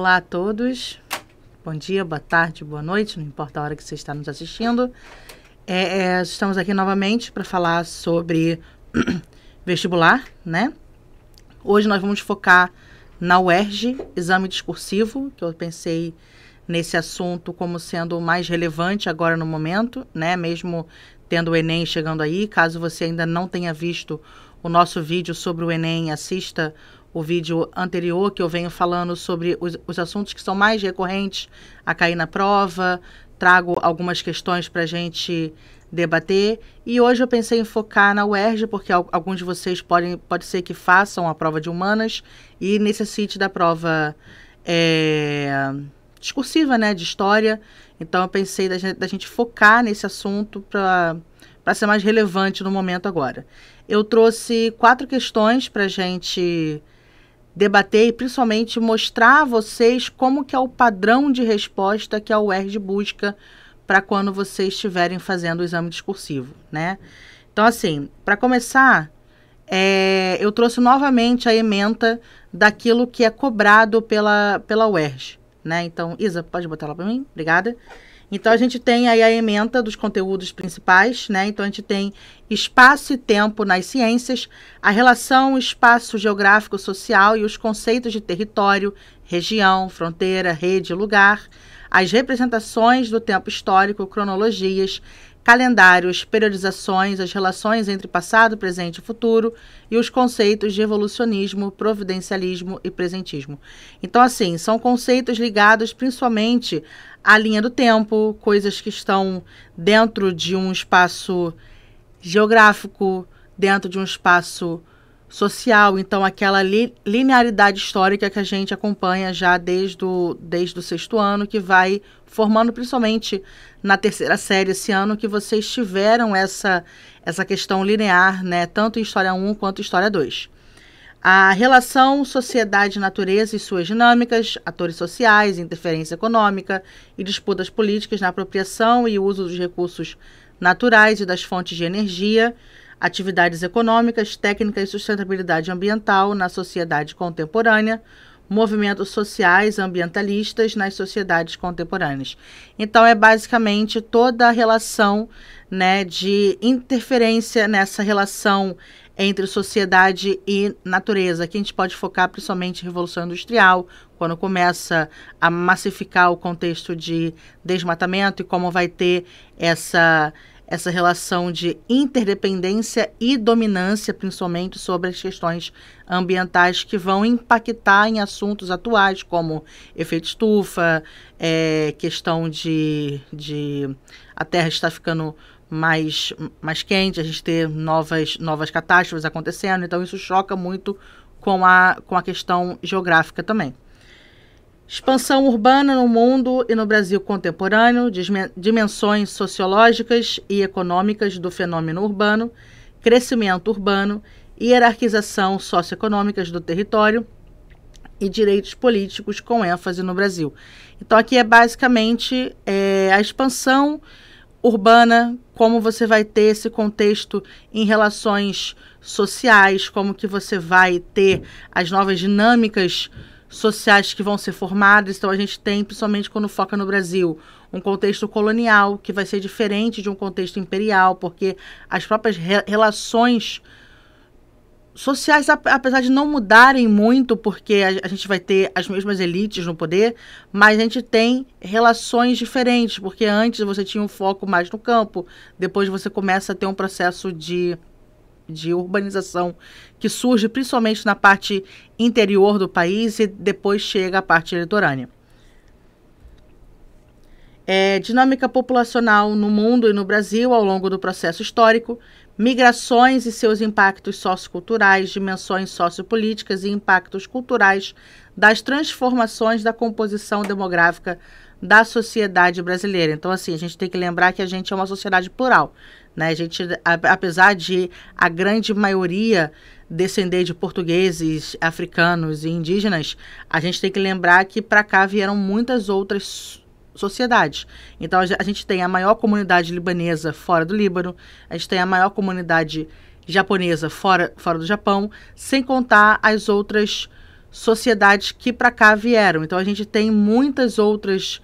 Olá a todos, bom dia, boa tarde, boa noite, não importa a hora que você está nos assistindo. Estamos aqui novamente para falar sobre vestibular, né? Hoje nós vamos focar na UERJ, exame discursivo, que eu pensei nesse assunto como sendo o mais relevante agora no momento, né? Mesmo tendo o Enem chegando aí. Caso você ainda não tenha visto o nosso vídeo sobre o Enem, assista o vídeo anterior, que eu venho falando sobre os assuntos que são mais recorrentes a cair na prova, trago algumas questões para a gente debater, e hoje eu pensei em focar na UERJ, porque alguns de vocês pode ser que façam a prova de humanas e necessite da prova discursiva, né, de história. Então eu pensei da gente focar nesse assunto para ser mais relevante no momento agora. Eu trouxe 4 questões para a gente debater e principalmente mostrar a vocês como que é o padrão de resposta que a UERJ busca para quando vocês estiverem fazendo o exame discursivo, né? Então, assim, para começar, eu trouxe novamente a ementa daquilo que é cobrado pela UERJ, né? Então, Isa, pode botar ela para mim? Obrigada. Então, a gente tem aí a ementa dos conteúdos principais, né? Então, a gente tem espaço e tempo nas ciências, a relação espaço geográfico social e os conceitos de território, região, fronteira, rede, lugar, as representações do tempo histórico, cronologias, calendários, periodizações, as relações entre passado, presente e futuro e os conceitos de evolucionismo, providencialismo e presentismo. Então, assim, são conceitos ligados principalmente à linha do tempo, coisas que estão dentro de um espaço geográfico, dentro de um espaço social, então aquela linearidade histórica que a gente acompanha já desde o 6º ano, que vai formando principalmente na 3ª série esse ano, que vocês tiveram essa questão linear, né, tanto em História 1 quanto em História 2. A relação sociedade-natureza e suas dinâmicas, atores sociais, interferência econômica e disputas políticas na apropriação e uso dos recursos naturais e das fontes de energia, atividades econômicas, técnicas e sustentabilidade ambiental na sociedade contemporânea, movimentos sociais ambientalistas nas sociedades contemporâneas. Então, é basicamente toda a relação, né, de interferência nessa relação entre sociedade e natureza. Aqui a gente pode focar principalmente em Revolução Industrial, quando começa a massificar o contexto de desmatamento e como vai ter essa relação de interdependência e dominância, principalmente sobre as questões ambientais que vão impactar em assuntos atuais, como efeito estufa, questão de a Terra está ficando mais quente, a gente ter novas catástrofes acontecendo, então isso choca muito com a questão geográfica também. Expansão urbana no mundo e no Brasil contemporâneo, dimensões sociológicas e econômicas do fenômeno urbano, crescimento urbano, hierarquização socioeconômicas do território e direitos políticos com ênfase no Brasil. Então aqui é basicamente a expansão urbana, como você vai ter esse contexto em relações sociais, como que você vai ter as novas dinâmicas sociais que vão ser formadas. Então a gente tem, principalmente quando foca no Brasil, um contexto colonial que vai ser diferente de um contexto imperial, porque as próprias relações sociais, apesar de não mudarem muito, porque a gente vai ter as mesmas elites no poder, mas a gente tem relações diferentes, porque antes você tinha um foco mais no campo, depois você começa a ter um processo de urbanização que surge principalmente na parte interior do país e depois chega à parte litorânea. Dinâmica populacional no mundo e no Brasil ao longo do processo histórico, migrações e seus impactos socioculturais, dimensões sociopolíticas e impactos culturais das transformações da composição demográfica da sociedade brasileira. Então, assim, a gente tem que lembrar que a gente é uma sociedade plural, né? A gente, apesar de a grande maioria descender de portugueses, africanos e indígenas, a gente tem que lembrar que para cá vieram muitas outras sociedades. Então, a gente tem a maior comunidade libanesa fora do Líbano, a gente tem a maior comunidade japonesa fora do Japão, sem contar as outras sociedades que para cá vieram. Então a gente tem muitas outras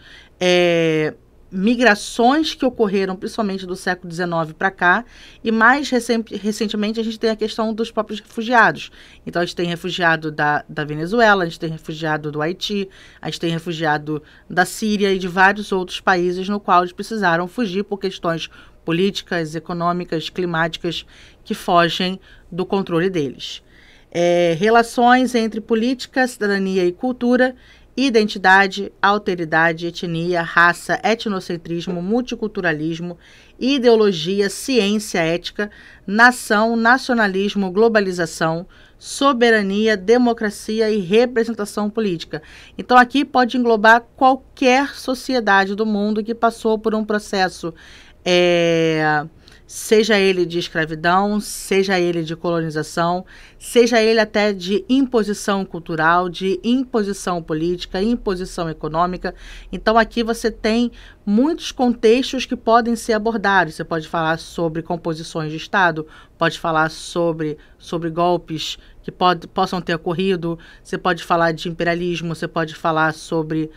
migrações que ocorreram principalmente do século XIX para cá, e mais recentemente a gente tem a questão dos próprios refugiados. Então a gente tem refugiado da Venezuela, a gente tem refugiado do Haiti, a gente tem refugiado da Síria e de vários outros países no qual eles precisaram fugir por questões políticas, econômicas, climáticas que fogem do controle deles. Relações entre política, cidadania e cultura, identidade, alteridade, etnia, raça, etnocentrismo, multiculturalismo, ideologia, ciência, ética, nação, nacionalismo, globalização, soberania, democracia e representação política. Então aqui pode englobar qualquer sociedade do mundo que passou por um processo, seja ele de escravidão, seja ele de colonização, seja ele até de imposição cultural, de imposição política, imposição econômica. Então aqui você tem muitos contextos que podem ser abordados. Você pode falar sobre composições de Estado, pode falar sobre golpes que possam ter ocorrido, você pode falar de imperialismo, você pode falar sobre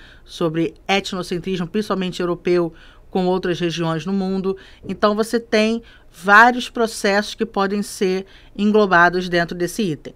etnocentrismo, principalmente europeu, com outras regiões no mundo. Então você tem vários processos que podem ser englobados dentro desse item.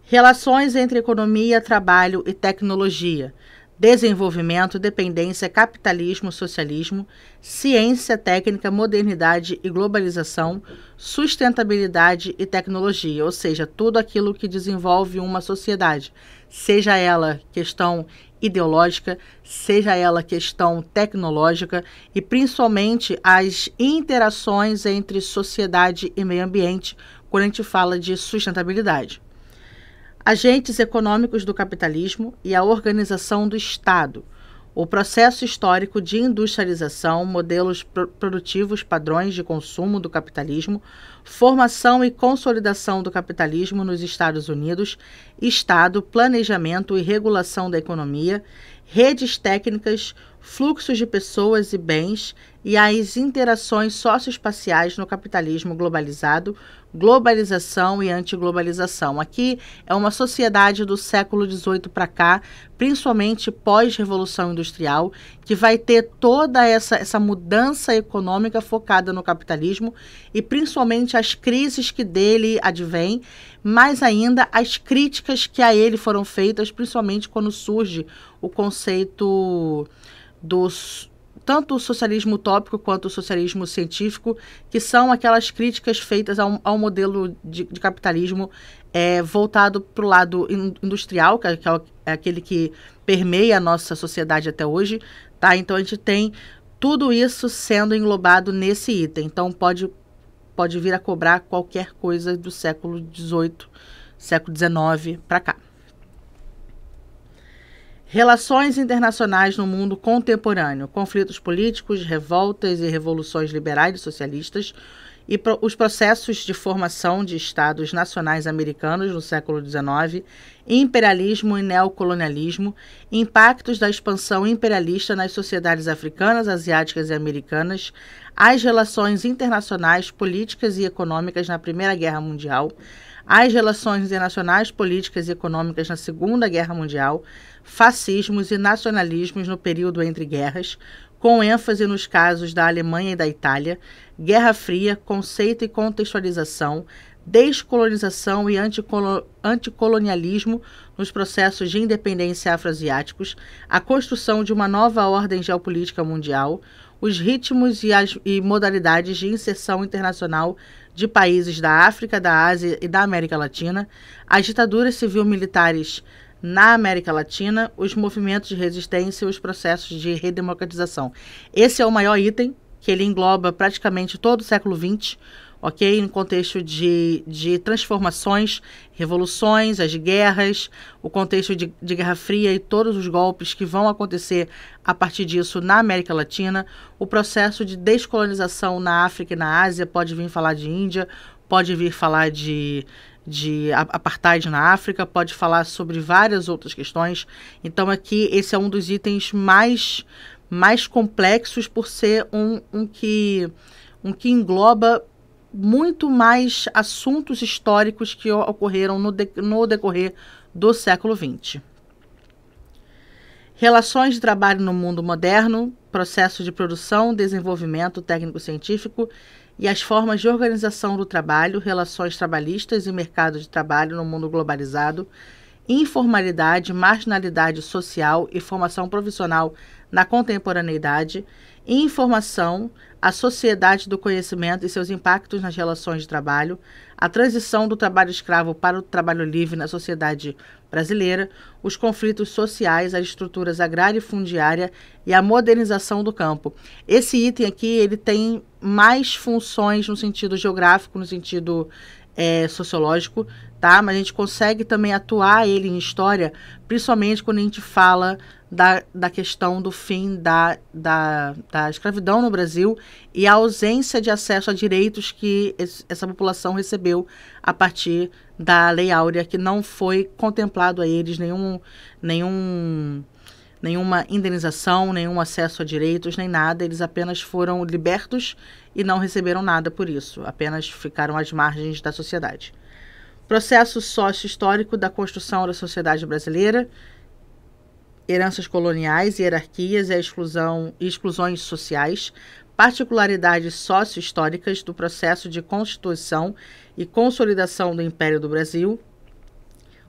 Relações entre economia, trabalho e tecnologia. Desenvolvimento, dependência, capitalismo, socialismo, ciência, técnica, modernidade e globalização, sustentabilidade e tecnologia, ou seja, tudo aquilo que desenvolve uma sociedade, seja ela questão ideológica, seja ela questão tecnológica e principalmente as interações entre sociedade e meio ambiente quando a gente fala de sustentabilidade. Agentes econômicos do capitalismo e a organização do Estado, o processo histórico de industrialização, modelos produtivos, padrões de consumo do capitalismo, formação e consolidação do capitalismo nos Estados Unidos, Estado, planejamento e regulação da economia, redes técnicas, fluxos de pessoas e bens e as interações socioespaciais no capitalismo globalizado, globalização e antiglobalização. Aqui é uma sociedade do século XVIII para cá, principalmente pós-revolução industrial, que vai ter toda essa mudança econômica focada no capitalismo e principalmente as crises que dele advêm, mais ainda as críticas que a ele foram feitas, principalmente quando surge o conceito tanto o socialismo utópico quanto o socialismo científico, que são aquelas críticas feitas ao modelo de capitalismo voltado para o lado industrial, que é aquele que permeia a nossa sociedade até hoje. Tá? Então a gente tem tudo isso sendo englobado nesse item. Então pode vir a cobrar qualquer coisa do século XVIII, século XIX para cá. Relações internacionais no mundo contemporâneo, conflitos políticos, revoltas e revoluções liberais e socialistas, e os processos de formação de estados nacionais americanos no século XIX, imperialismo e neocolonialismo, impactos da expansão imperialista nas sociedades africanas, asiáticas e americanas, as relações internacionais, políticas e econômicas na Primeira Guerra Mundial, as relações internacionais, políticas e econômicas na Segunda Guerra Mundial, fascismos e nacionalismos no período entre guerras, com ênfase nos casos da Alemanha e da Itália, Guerra Fria, conceito e contextualização, descolonização e anticolonialismo nos processos de independência afroasiáticos, a construção de uma nova ordem geopolítica mundial, os ritmos e modalidades de inserção internacional de países da África, da Ásia e da América Latina, as ditaduras civil-militares na América Latina, os movimentos de resistência e os processos de redemocratização. Esse é o maior item, que ele engloba praticamente todo o século XX, ok? No contexto de transformações, revoluções, as guerras, o contexto de Guerra Fria e todos os golpes que vão acontecer a partir disso na América Latina, o processo de descolonização na África e na Ásia, pode vir falar de Índia, pode vir falar de apartheid na África, pode falar sobre várias outras questões. Então aqui esse é um dos itens mais complexos por ser um que engloba muito mais assuntos históricos que ocorreram no decorrer do século XX. Relações de trabalho no mundo moderno, processo de produção, desenvolvimento técnico-científico e as formas de organização do trabalho, relações trabalhistas e mercado de trabalho no mundo globalizado, informalidade, marginalidade social e formação profissional na contemporaneidade, informação, a sociedade do conhecimento e seus impactos nas relações de trabalho, a transição do trabalho escravo para o trabalho livre na sociedade brasileira, os conflitos sociais, as estruturas agrária e fundiária e a modernização do campo. Esse item aqui ele tem mais funções no sentido geográfico, no sentido sociológico, tá? Mas a gente consegue também atuar ele em história, principalmente quando a gente fala da questão do fim da escravidão no Brasil e a ausência de acesso a direitos que essa população recebeu a partir da Lei Áurea, que não foi contemplado a eles nenhuma indenização, nenhum acesso a direitos, nem nada. Eles apenas foram libertos e não receberam nada por isso, apenas ficaram às margens da sociedade. Processo sócio-histórico da construção da sociedade brasileira, heranças coloniais, hierarquias e exclusões sociais, particularidades sócio-históricas do processo de constituição e consolidação do Império do Brasil,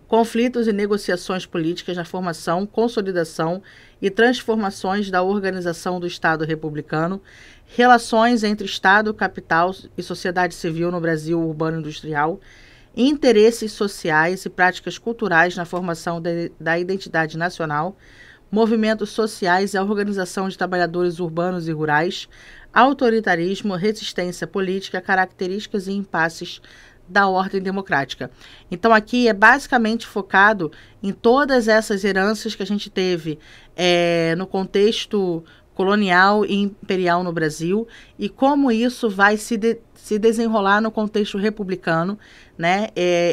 conflitos e negociações políticas na formação, consolidação e transformações da organização do Estado republicano, relações entre Estado, capital e sociedade civil no Brasil urbano-industrial, interesses sociais e práticas culturais na formação da identidade nacional, movimentos sociais e a organização de trabalhadores urbanos e rurais, autoritarismo, resistência política, características e impasses da ordem democrática. Então aqui é basicamente focado em todas essas heranças que a gente teve no contexto colonial e imperial no Brasil e como isso vai se desenrolar no contexto republicano, né?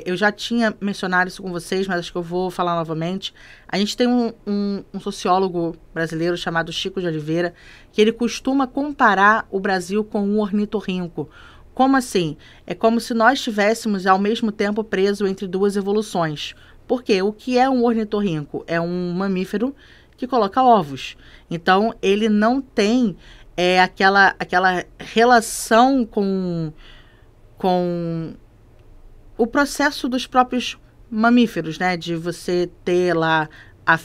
Eu já tinha mencionado isso com vocês, mas acho que eu vou falar novamente. A gente tem um sociólogo brasileiro chamado Chico de Oliveira, que ele costuma comparar o Brasil com um ornitorrinco. Como assim? É como se nós estivéssemos ao mesmo tempo presos entre duas evoluções. Por quê? O que é um ornitorrinco? É um mamífero que coloca ovos. Então, ele não tem aquela relação com o processo dos próprios mamíferos, né? De você ter lá a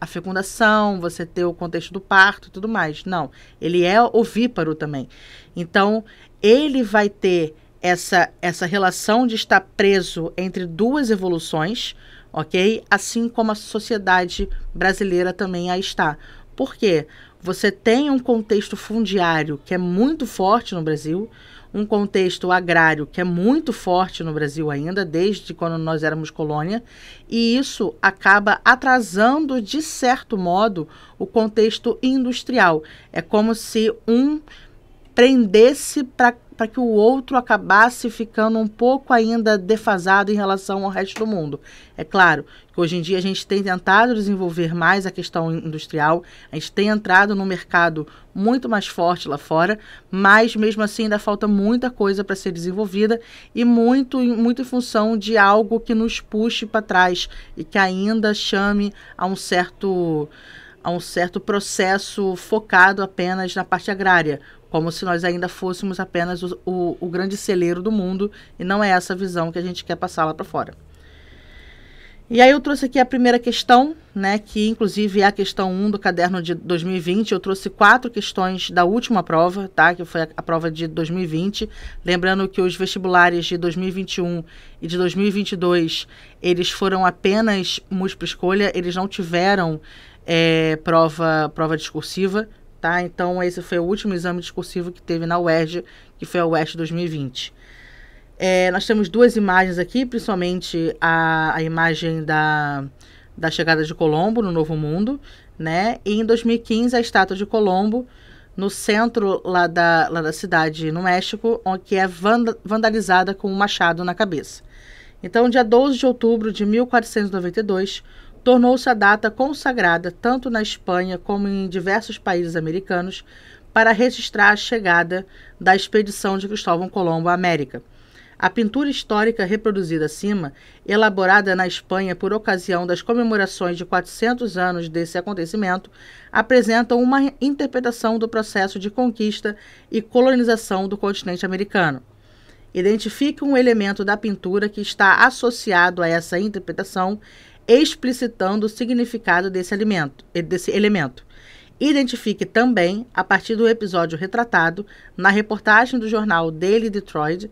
fecundação, você ter o contexto do parto e tudo mais. Não, ele é ovíparo também. Então, ele vai ter essa relação de estar preso entre duas evoluções, ok? Assim como a sociedade brasileira também a está. Por quê? Você tem um contexto fundiário que é muito forte no Brasil, um contexto agrário que é muito forte no Brasil ainda, desde quando nós éramos colônia, e isso acaba atrasando, de certo modo, o contexto industrial. É como se um prendesse para que o outro acabasse ficando um pouco ainda defasado em relação ao resto do mundo. É claro que hoje em dia a gente tem tentado desenvolver mais a questão industrial, a gente tem entrado no mercado muito mais forte lá fora, mas mesmo assim ainda falta muita coisa para ser desenvolvida e muito em função de algo que nos puxe para trás e que ainda chame a um certo processo focado apenas na parte agrária, como se nós ainda fôssemos apenas o grande celeiro do mundo, e não é essa visão que a gente quer passar lá para fora. E aí eu trouxe aqui a primeira questão, né, que inclusive é a questão 1 do caderno de 2020. Eu trouxe 4 questões da última prova, tá, que foi a prova de 2020. Lembrando que os vestibulares de 2021 e de 2022, eles foram apenas múltipla escolha, eles não tiveram prova discursiva, tá? Então esse foi o último exame discursivo que teve na UERJ, que foi a UERJ 2020. Nós temos 2 imagens aqui, principalmente a imagem da chegada de Colombo no Novo Mundo, né? E em 2015 a estátua de Colombo no centro lá da cidade, no México, que é vandalizada com um machado na cabeça. Então, dia 12 de outubro de 1492, tornou-se a data consagrada tanto na Espanha como em diversos países americanos para registrar a chegada da expedição de Cristóvão Colombo à América. A pintura histórica reproduzida acima, elaborada na Espanha por ocasião das comemorações de 400 anos desse acontecimento, apresenta uma interpretação do processo de conquista e colonização do continente americano. Identifica um elemento da pintura que está associado a essa interpretação, explicitando o significado desse elemento. Identifique também, a partir do episódio retratado na reportagem do jornal Daily Detroit,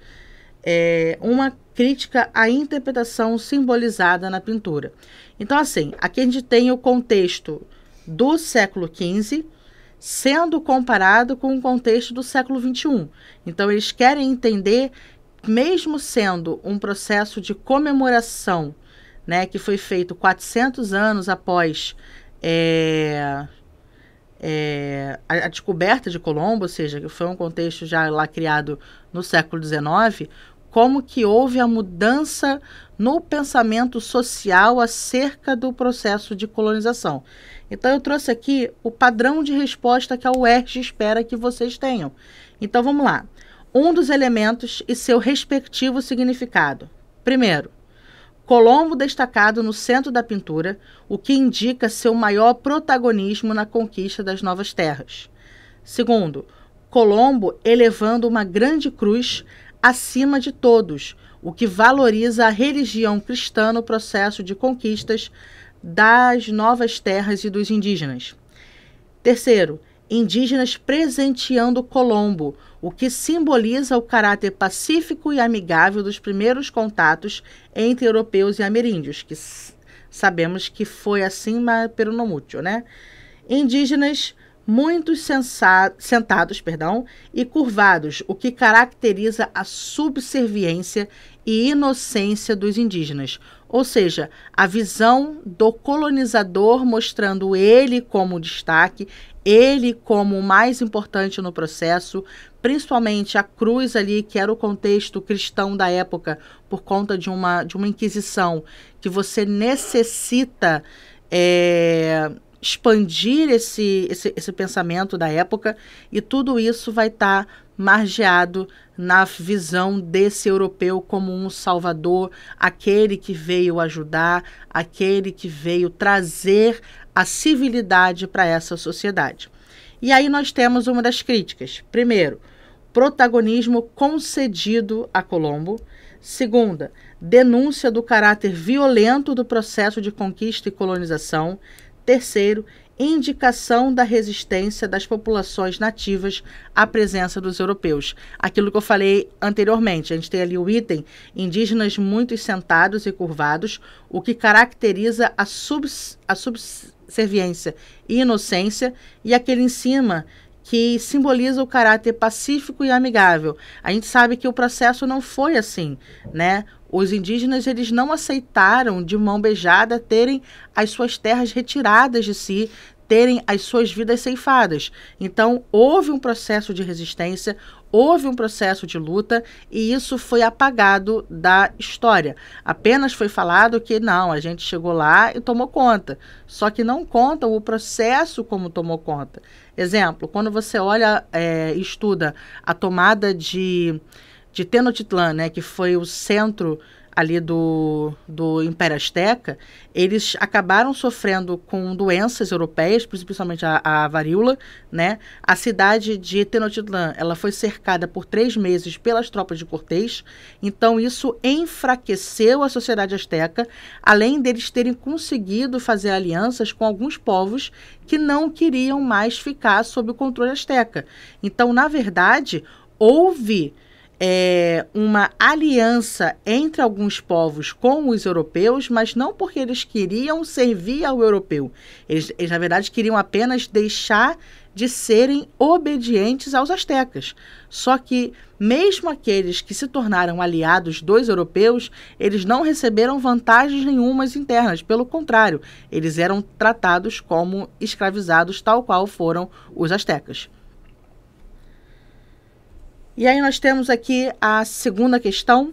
uma crítica à interpretação simbolizada na pintura. Então, assim, aqui a gente tem o contexto do século XV sendo comparado com o contexto do século XXI. Então, eles querem entender, mesmo sendo um processo de comemoração, né, que foi feito 400 anos após a descoberta de Colombo, ou seja, que foi um contexto já lá criado no século XIX, como que houve a mudança no pensamento social acerca do processo de colonização. Então, eu trouxe aqui o padrão de resposta que a UERJ espera que vocês tenham. Então, vamos lá. Um dos elementos e seu respectivo significado. Primeiro, Colombo destacado no centro da pintura, o que indica seu maior protagonismo na conquista das novas terras. Segundo, Colombo elevando uma grande cruz acima de todos, o que valoriza a religião cristã no processo de conquistas das novas terras e dos indígenas. Terceiro, indígenas presenteando Colombo, o que simboliza o caráter pacífico e amigável dos primeiros contatos entre europeus e ameríndios, que sabemos que foi assim, mas pero no mucho, né? Indígenas muito sentados, e curvados, o que caracteriza a subserviência e inocência dos indígenas, ou seja, a visão do colonizador mostrando ele como destaque, ele como o mais importante no processo, principalmente a cruz ali, que era o contexto cristão da época, por conta de uma inquisição, que você necessita expandir esse pensamento da época, e tudo isso vai estar margeado na visão desse europeu como um salvador, aquele que veio ajudar, aquele que veio trazer a civilidade para essa sociedade. E aí nós temos uma das críticas. Primeiro, protagonismo concedido a Colombo. Segunda, denúncia do caráter violento do processo de conquista e colonização. Terceiro, indicação da resistência das populações nativas à presença dos europeus. Aquilo que eu falei anteriormente, a gente tem ali o item indígenas muito sentados e curvados, o que caracteriza a subserviência e inocência, e aquele em cima que simboliza o caráter pacífico e amigável. A gente sabe que o processo não foi assim, né? Os indígenas, eles não aceitaram de mão beijada terem as suas terras retiradas de si, terem as suas vidas ceifadas. Então, houve um processo de resistência, houve um processo de luta, e isso foi apagado da história. Apenas foi falado que não, a gente chegou lá e tomou conta. Só que não conta o processo como tomou conta. Exemplo, quando você olha e estuda a tomada de Tenochtitlan, né, que foi o centro ali do Império Azteca, eles acabaram sofrendo com doenças europeias, principalmente a varíola, né? A cidade de Tenochtitlan, ela foi cercada por 3 meses pelas tropas de Cortés, então isso enfraqueceu a sociedade azteca, além deles terem conseguido fazer alianças com alguns povos que não queriam mais ficar sob o controle azteca. Então, na verdade, houve uma aliança entre alguns povos com os europeus, mas não porque eles queriam servir ao europeu. Eles na verdade, queriam apenas deixar de serem obedientes aos astecas. Só que, mesmo aqueles que se tornaram aliados dos europeus, eles não receberam vantagens nenhumas internas. Pelo contrário, eles eram tratados como escravizados, tal qual foram os astecas. E aí nós temos aqui a segunda questão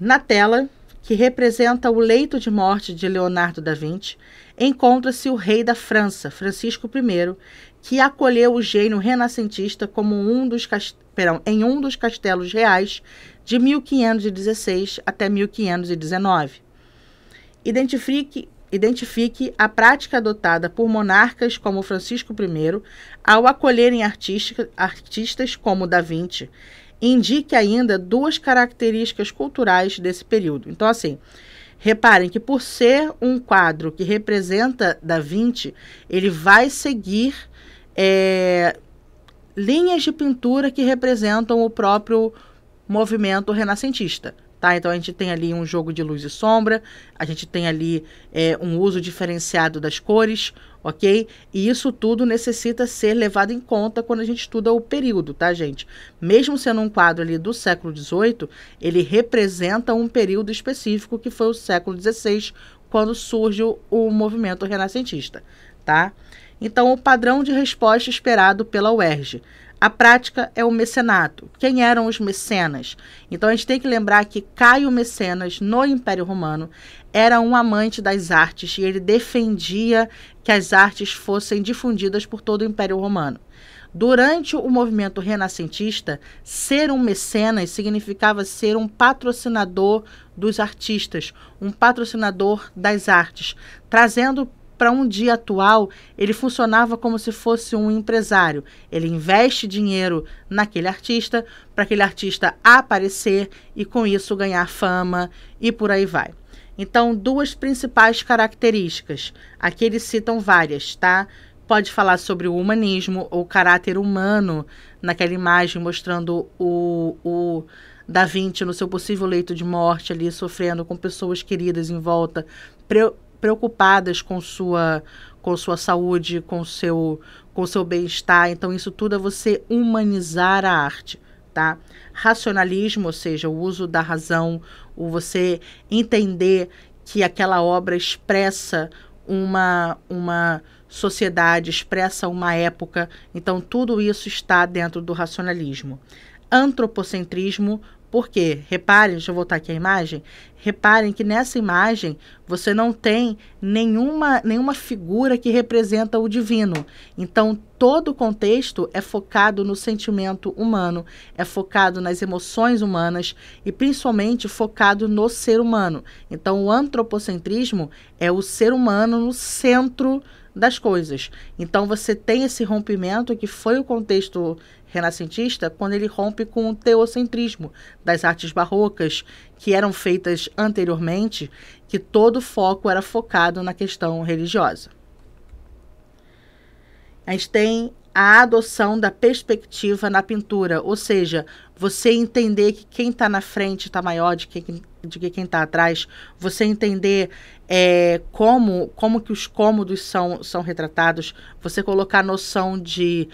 na tela, que representa o leito de morte de Leonardo da Vinci. Encontra-se o rei da França, Francisco I, que acolheu o gênio renascentista como em um dos castelos reais de 1516 até 1519. Identifique a prática adotada por monarcas como Francisco I ao acolherem artistas como Da Vinci. Indique ainda duas características culturais desse período. Então, assim, reparem que por ser um quadro que representa Da Vinci, ele vai seguir linhas de pintura que representam o próprio movimento renascentista. Tá? Então, a gente tem ali um jogo de luz e sombra, a gente tem ali um uso diferenciado das cores, ok? E isso tudo necessita ser levado em conta quando a gente estuda o período, tá, gente? Mesmo sendo um quadro ali do século XVIII, ele representa um período específico que foi o século XVI, quando surge o movimento renascentista, tá? Então, o padrão de resposta esperado pela UERJ. A prática é o mecenato. Quem eram os mecenas? Então, a gente tem que lembrar que Caio Mecenas, no Império Romano, era um amante das artes e ele defendia que as artes fossem difundidas por todo o Império Romano. Durante o movimento renascentista, ser um mecenas significava ser um patrocinador dos artistas, um patrocinador das artes, trazendo para um dia atual, ele funcionava como se fosse um empresário. Ele investe dinheiro naquele artista, para aquele artista aparecer e com isso ganhar fama e por aí vai. Então, duas principais características. Aqui eles citam várias, tá? Pode falar sobre o humanismo, o caráter humano naquela imagem, mostrando o Da Vinci no seu possível leito de morte ali, sofrendo com pessoas queridas em volta, preocupadas com sua saúde, com seu bem-estar. Então, isso tudo é você humanizar a arte, tá? Racionalismo, ou seja, o uso da razão, o você entender que aquela obra expressa uma sociedade, expressa uma época. Então, tudo isso está dentro do racionalismo. Antropocentrismo. Por quê? Reparem, deixa eu voltar aqui a imagem. Reparem que nessa imagem você não tem nenhuma figura que representa o divino. Então, todo o contexto é focado no sentimento humano, é focado nas emoções humanas e principalmente focado no ser humano. Então, o antropocentrismo é o ser humano no centro das coisas. Então, você tem esse rompimento que foi o contexto renascentista quando ele rompe com o teocentrismo das artes barrocas que eram feitas anteriormente, que todo o foco era focado na questão religiosa. A gente tem a adoção da perspectiva na pintura, ou seja, você entender que quem está na frente está maior de que quem está atrás, você entender como que os cômodos são retratados, você colocar noção de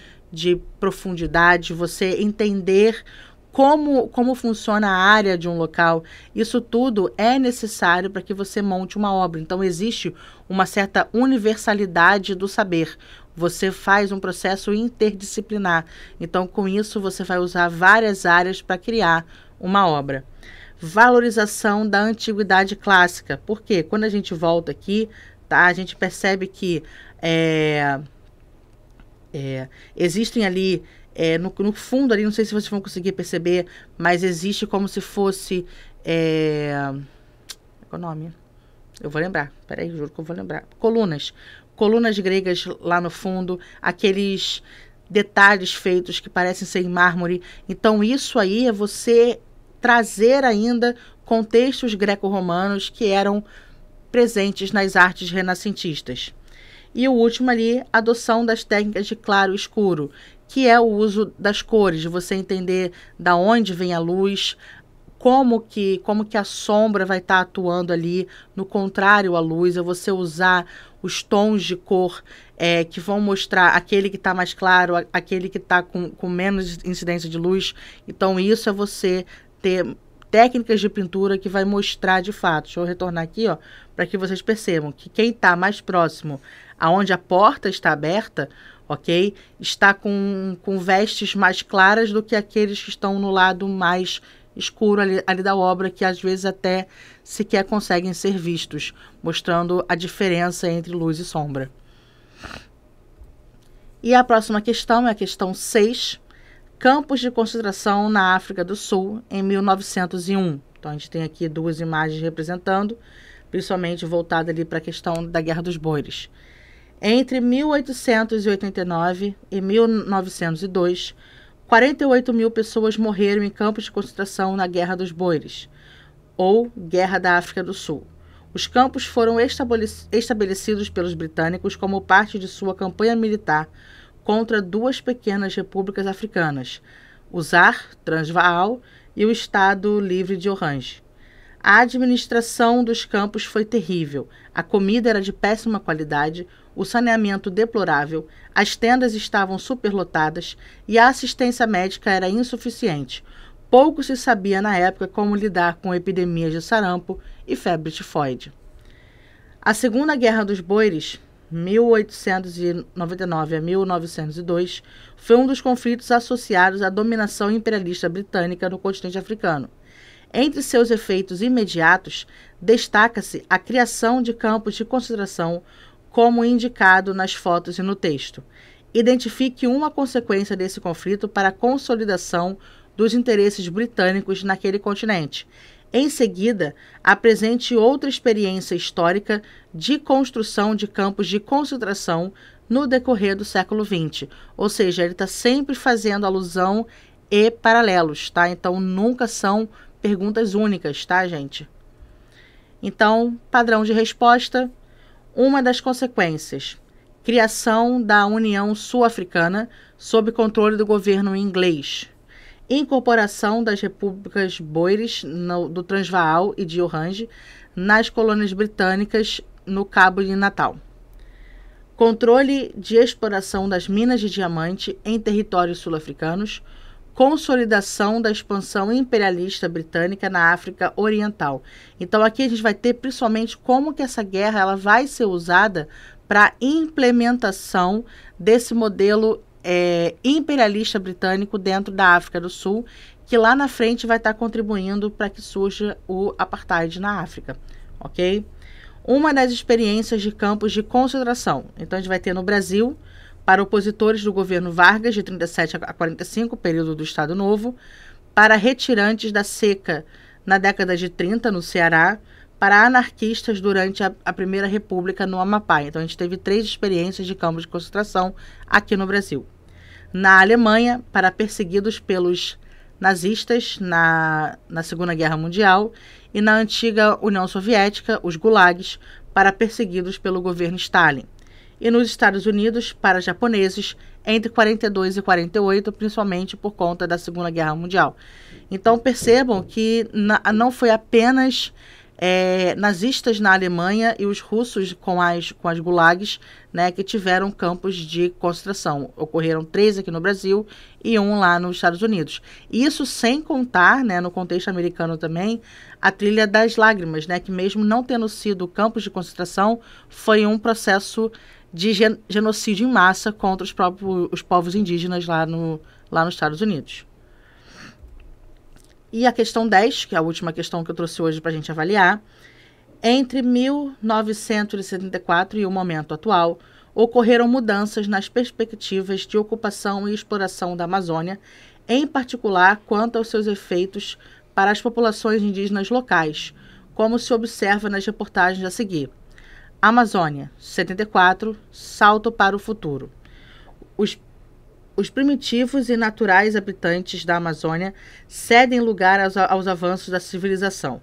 profundidade, você entender como funciona a área de um local. Isso tudo é necessário para que você monte uma obra. Então, existe uma certa universalidade do saber. Você faz um processo interdisciplinar. Então, com isso, você vai usar várias áreas para criar uma obra. Valorização da antiguidade clássica. Por quê? Quando a gente volta aqui, tá, a gente percebe que existem ali, no fundo ali, não sei se vocês vão conseguir perceber, mas existe como se fosse... qual é o nome? Eu vou lembrar, peraí, juro que eu vou lembrar. Colunas gregas lá no fundo, aqueles detalhes feitos que parecem ser em mármore. Então, isso aí é você trazer ainda contextos greco-romanos que eram presentes nas artes renascentistas. E o último ali, adoção das técnicas de claro e escuro, que é o uso das cores, de você entender da onde vem a luz, como que a sombra vai estar atuando ali no contrário à luz, é você usar os tons de cor que vão mostrar aquele que está mais claro, aquele que está com menos incidência de luz. Então, isso é você ter técnicas de pintura que vai mostrar de fato. Deixa eu retornar aqui, ó, para que vocês percebam que quem está mais próximo aonde a porta está aberta, ok? Está com vestes mais claras do que aqueles que estão no lado mais escuro ali da obra, que às vezes até sequer conseguem ser vistos, mostrando a diferença entre luz e sombra. E a próxima questão é a questão 6, campos de concentração na África do Sul em 1901. Então, a gente tem aqui duas imagens representando, principalmente voltada ali para a questão da Guerra dos Boeres. Entre 1889 e 1902, 48 mil pessoas morreram em campos de concentração na Guerra dos Boeres, ou Guerra da África do Sul. Os campos foram estabelecidos pelos britânicos como parte de sua campanha militar contra duas pequenas repúblicas africanas, o Zar, Transvaal, e o Estado Livre de Orange. A administração dos campos foi terrível, a comida era de péssima qualidade, o saneamento deplorável, as tendas estavam superlotadas e a assistência médica era insuficiente. Pouco se sabia na época como lidar com epidemias de sarampo e febre tifoide. A Segunda Guerra dos Boeres, 1899 a 1902, foi um dos conflitos associados à dominação imperialista britânica no continente africano. Entre seus efeitos imediatos, destaca-se a criação de campos de concentração, como indicado nas fotos e no texto. Identifique uma consequência desse conflito para a consolidação dos interesses britânicos naquele continente. Em seguida, apresente outra experiência histórica de construção de campos de concentração no decorrer do século XX. Ou seja, ele está sempre fazendo alusão e paralelos, tá? Então, nunca são perguntas únicas, tá, gente? Então, padrão de resposta. Uma das consequências: criação da União Sul-Africana sob controle do governo inglês. Incorporação das repúblicas Boeres do Transvaal e de Orange nas colônias britânicas no Cabo de Natal. Controle de exploração das minas de diamante em territórios sul-africanos. Consolidação da expansão imperialista britânica na África Oriental. Então aqui a gente vai ter principalmente como que essa guerra ela vai ser usada para implementação desse modelo imperialista britânico dentro da África do Sul, que lá na frente vai estar contribuindo para que surja o apartheid na África, ok? Uma das experiências de campos de concentração. Então a gente vai ter no Brasil, para opositores do governo Vargas, de 37 a 45, período do Estado Novo, para retirantes da seca na década de 30, no Ceará, para anarquistas durante a Primeira República no Amapá. Então, a gente teve 3 experiências de campos de concentração aqui no Brasil. Na Alemanha, para perseguidos pelos nazistas na Segunda Guerra Mundial, e na antiga União Soviética, os gulags, para perseguidos pelo governo Stalin. E nos Estados Unidos, para japoneses, entre 42 e 48, principalmente por conta da Segunda Guerra Mundial. Então, percebam que não foi apenas nazistas na Alemanha e os russos com as gulags, né, que tiveram campos de concentração. Ocorreram 3 aqui no Brasil e 1 lá nos Estados Unidos. Isso sem contar, né, no contexto americano também, a Trilha das Lágrimas, né, que mesmo não tendo sido campos de concentração, foi um processo de genocídio em massa contra os povos indígenas lá nos Estados Unidos. E a questão 10, que é a última questão que eu trouxe hoje para a gente avaliar. Entre 1974 e o momento atual, ocorreram mudanças nas perspectivas de ocupação e exploração da Amazônia, em particular quanto aos seus efeitos para as populações indígenas locais, como se observa nas reportagens a seguir. Amazônia, 74, salto para o futuro. Os primitivos e naturais habitantes da Amazônia cedem lugar aos avanços da civilização.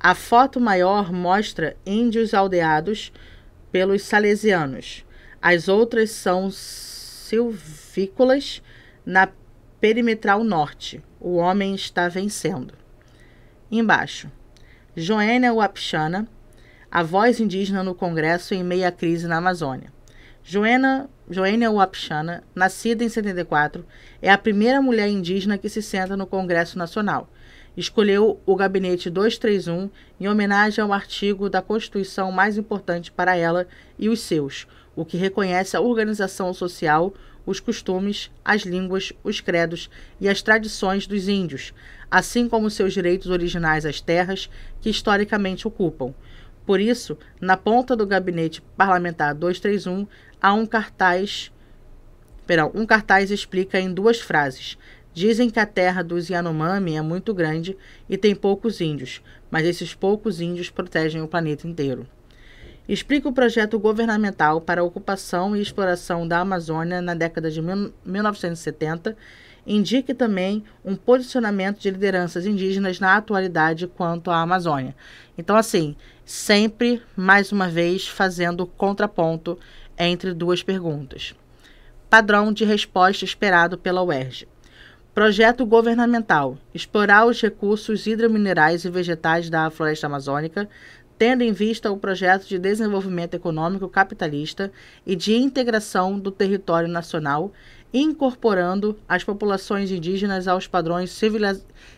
A foto maior mostra índios aldeados pelos salesianos. As outras são silvícolas na perimetral norte. O homem está vencendo. Embaixo. Joênia Wapichana, a voz indígena no Congresso em meio à crise na Amazônia. Joênia Wapichana, nascida em 74, é a primeira mulher indígena que se senta no Congresso Nacional. Escolheu o Gabinete 231 em homenagem ao artigo da Constituição mais importante para ela e os seus, o que reconhece a organização social, os costumes, as línguas, os credos e as tradições dos índios, assim como seus direitos originais às terras que historicamente ocupam. Por isso, na ponta do Gabinete Parlamentar 231, há um cartaz Um cartaz explica em 2 frases. Dizem que a terra dos Yanomami é muito grande e tem poucos índios, mas esses poucos índios protegem o planeta inteiro. Explica o projeto governamental para a ocupação e exploração da Amazônia na década de 1970. Indique também um posicionamento de lideranças indígenas na atualidade quanto à Amazônia. Então, assim, sempre, mais uma vez, fazendo contraponto entre 2 perguntas. Padrão de resposta esperado pela UERJ. Projeto governamental: explorar os recursos hidrominerais e vegetais da floresta amazônica, tendo em vista o projeto de desenvolvimento econômico capitalista e de integração do território nacional, incorporando as populações indígenas aos padrões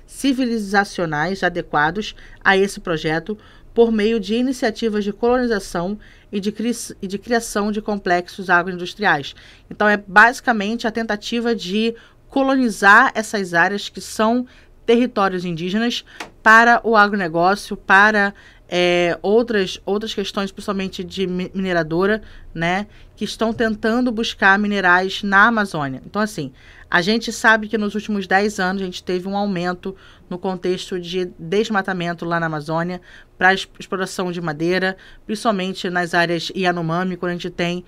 civilizacionais adequados a esse projeto, por meio de iniciativas de colonização e de criação de complexos agroindustriais. Então, é basicamente a tentativa de colonizar essas áreas que são territórios indígenas para o agronegócio, para outras questões, principalmente de mineradora, né, que estão tentando buscar minerais na Amazônia. Então, assim, a gente sabe que nos últimos 10 anos a gente teve um aumento no contexto de desmatamento lá na Amazônia para exploração de madeira, principalmente nas áreas Yanomami, quando a gente tem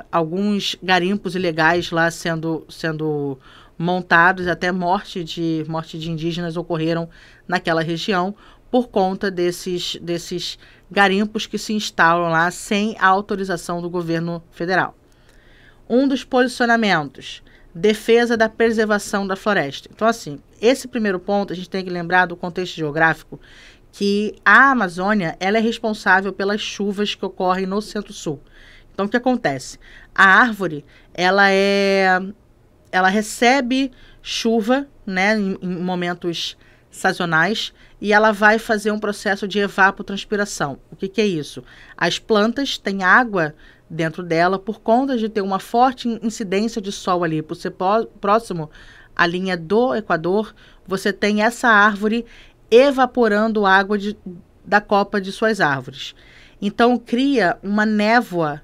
alguns garimpos ilegais lá sendo montados, até morte de indígenas ocorreram naquela região por conta desses garimpos que se instalam lá sem a autorização do governo federal. Um dos posicionamentos: defesa da preservação da floresta. Então, assim, esse primeiro ponto a gente tem que lembrar do contexto geográfico, que a Amazônia ela é responsável pelas chuvas que ocorrem no Centro-Sul. Então, o que acontece? A árvore, ela recebe chuva, né, em momentos sazonais, e ela vai fazer um processo de evapotranspiração. O que é isso? As plantas têm água dentro dela por conta de ter uma forte incidência de sol ali, por ser próximo à linha do Equador, você tem essa árvore evaporando água da copa de suas árvores. Então, cria uma névoa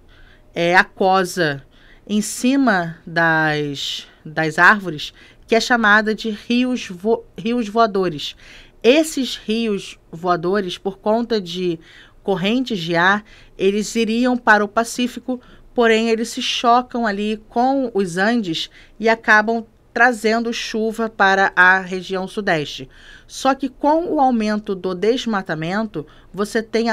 aquosa em cima das árvores, que é chamada de rios voadores. Esses rios voadores, por conta de correntes de ar, eles iriam para o Pacífico, porém eles se chocam ali com os Andes e acabam trazendo chuva para a região sudeste. Só que com o aumento do desmatamento, você tem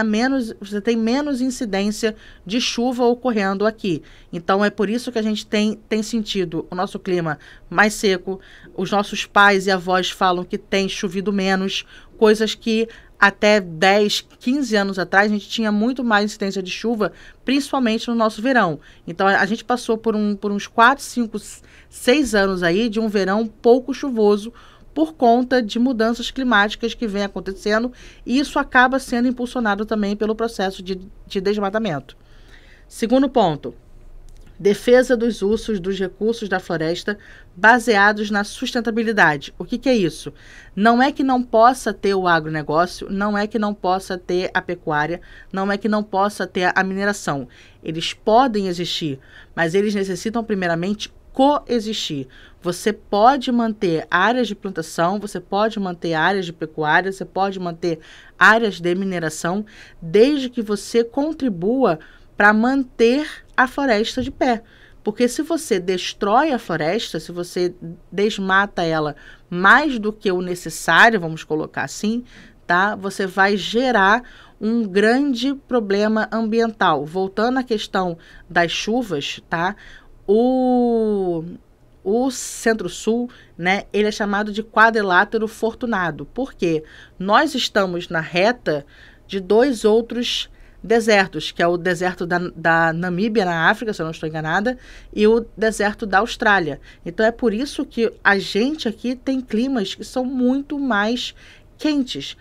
menos incidência de chuva ocorrendo aqui. Então é por isso que a gente tem sentido o nosso clima mais seco. Os nossos pais e avós falam que tem chovido menos, coisas que até 10, 15 anos atrás a gente tinha muito mais incidência de chuva, principalmente no nosso verão. Então a gente passou por uns 4, 5, 6 anos aí de um verão pouco chuvoso por conta de mudanças climáticas que vem acontecendo, e isso acaba sendo impulsionado também pelo processo de desmatamento. Segundo ponto: defesa dos usos dos recursos da floresta baseados na sustentabilidade. O que é isso? Não é que não possa ter o agronegócio, não é que não possa ter a pecuária, não é que não possa ter a mineração. Eles podem existir, mas eles necessitam primeiramente coexistir. Você pode manter áreas de plantação, você pode manter áreas de pecuária, você pode manter áreas de mineração, desde que você contribua para manter a floresta de pé. Porque se você destrói a floresta, se você desmata ela mais do que o necessário, vamos colocar assim, tá? Você vai gerar um grande problema ambiental. Voltando à questão das chuvas, tá? O Centro-Sul, né, ele é chamado de quadrilátero fortunado, porque nós estamos na reta de 2 outros desertos, que é o deserto da Namíbia, na África, se eu não estou enganada, e o deserto da Austrália. Então é por isso que a gente aqui tem climas que são muito mais quentes.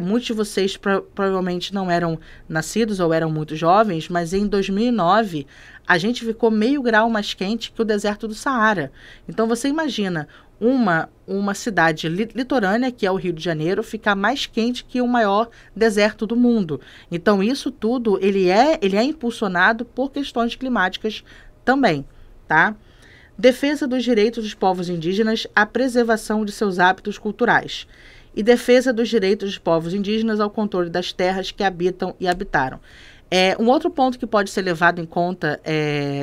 Muitos de vocês provavelmente não eram nascidos ou eram muito jovens, mas em 2009 a gente ficou meio grau mais quente que o deserto do Saara. Então você imagina uma cidade litorânea, que é o Rio de Janeiro, ficar mais quente que o maior deserto do mundo. Então isso tudo ele é impulsionado por questões climáticas também, tá? defesa dos direitos dos povos indígenas à preservação de seus hábitos culturais e defesa dos direitos dos povos indígenas ao controle das terras que habitam e habitaram. Um outro ponto que pode ser levado em conta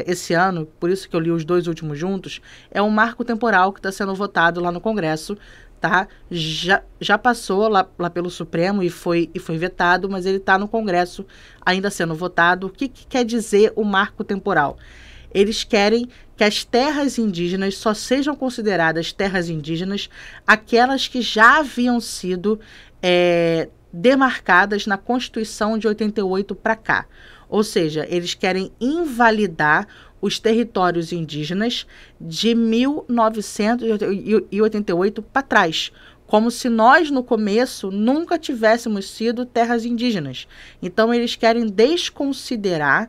esse ano, por isso que eu li os dois últimos juntos, é o marco temporal que está sendo votado lá no Congresso, tá? Já passou lá pelo Supremo e foi vetado, mas ele está no Congresso ainda sendo votado. O que quer dizer o marco temporal? Eles querem que as terras indígenas só sejam consideradas terras indígenas aquelas que já haviam sido demarcadas na Constituição de 88 para cá. Ou seja, eles querem invalidar os territórios indígenas de 1988 para trás, como se nós, no começo, nunca tivéssemos sido terras indígenas. Então, eles querem desconsiderar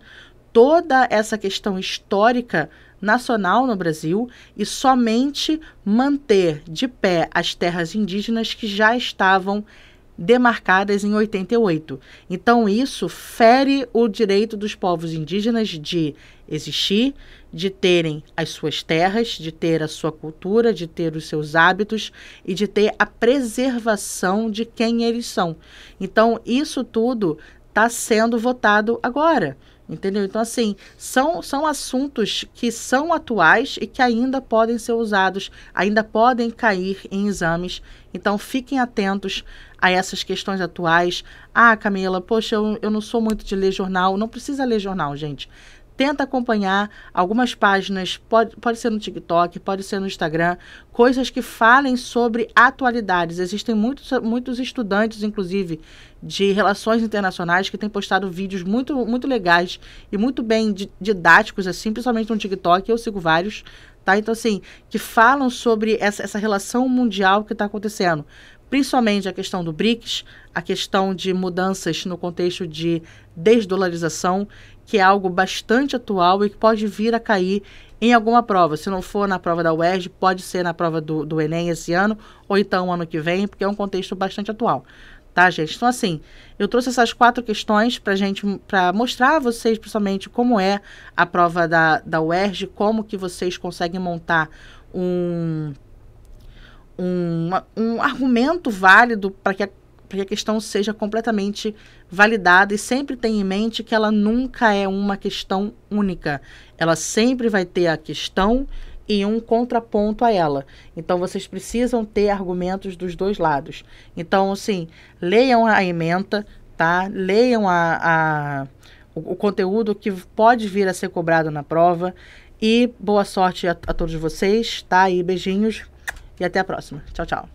toda essa questão histórica nacional no Brasil e somente manter de pé as terras indígenas que já estavam demarcadas em 88. Então, isso fere o direito dos povos indígenas de existir, de terem as suas terras, de ter a sua cultura, de ter os seus hábitos e de ter a preservação de quem eles são. Então, isso tudo está sendo votado agora. Entendeu? Então, assim, são assuntos que são atuais e que ainda podem ser usados, ainda podem cair em exames. Então, fiquem atentos a essas questões atuais. Ah, Camila, poxa, eu não sou muito de ler jornal. Não precisa ler jornal, gente. Tenta acompanhar algumas páginas, pode ser no TikTok, pode ser no Instagram, coisas que falem sobre atualidades. Existem muitos estudantes, inclusive, de relações internacionais que têm postado vídeos muito legais e muito bem didáticos, assim, principalmente no TikTok, eu sigo vários, tá? Então, assim, que falam sobre essa relação mundial que está acontecendo. Principalmente a questão do BRICS, a questão de mudanças no contexto de desdolarização, que é algo bastante atual e que pode vir a cair em alguma prova. Se não for na prova da UERJ, pode ser na prova do Enem esse ano, ou então ano que vem, porque é um contexto bastante atual. Tá, gente? Então, assim, eu trouxe essas 4 questões para mostrar a vocês, principalmente, como é a prova da UERJ, como que vocês conseguem montar um argumento válido para que a questão seja completamente validada, e sempre tenha em mente que ela nunca é uma questão única. Ela sempre vai ter a questão e um contraponto a ela. Então, vocês precisam ter argumentos dos dois lados. Então, assim, leiam a ementa, tá? Leiam o conteúdo que pode vir a ser cobrado na prova. E boa sorte a todos vocês, tá? E beijinhos e até a próxima. Tchau, tchau.